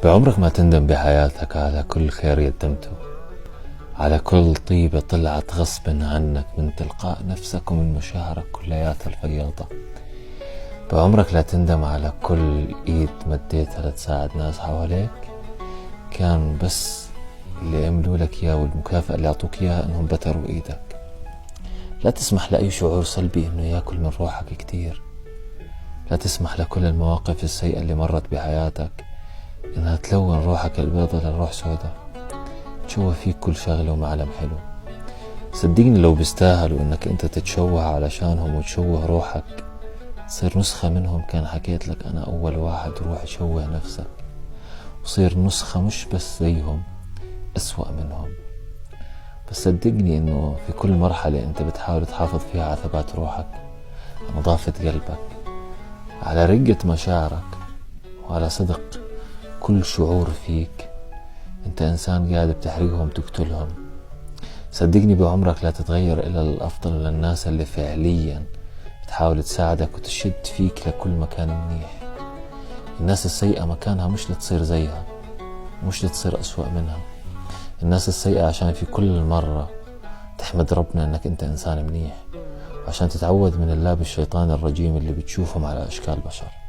بعمرك ما تندم بحياتك على كل خير قدمته، على كل طيبة طلعت غصب عنك من تلقاء نفسك ومن مشاعرك كلياتها الفياضة. بعمرك لا تندم على كل ايد مديتها لتساعد ناس حواليك كان بس اللي عملوا لك اياه والمكافأة اللي اعطوك اياها انهم بتروا ايدك. لا تسمح لأي شعور سلبي انه ياكل من روحك كتير. لا تسمح لكل المواقف السيئة اللي مرت بحياتك انها تلون روحك البيضة لروح سودا، تشوه فيك كل شغلة ومعلم حلو. صدقني لو بيستاهلوا انك انت تتشوه علشانهم وتشوه روحك تصير نسخة منهم، كان حكيت لك انا اول واحد روح شوه نفسك وصير نسخة مش بس زيهم، اسوأ منهم. بس صدقني انه في كل مرحلة انت بتحاول تحافظ فيها على ثبات روحك، على نظافة قلبك، على رقة مشاعرك، وعلى صدق كل شعور فيك. انت انسان قاعد بتحرقهم تقتلهم. صدقني بعمرك لا تتغير الا للافضل للناس اللي فعليا بتحاول تساعدك وتشد فيك لكل مكان منيح. الناس السيئة مكانها مش لتصير زيها، مش لتصير اسوأ منها. الناس السيئة عشان في كل مرة تحمد ربنا انك انت انسان منيح، وعشان تتعوذ من اللعب الشيطان الرجيم اللي بتشوفهم على اشكال بشر.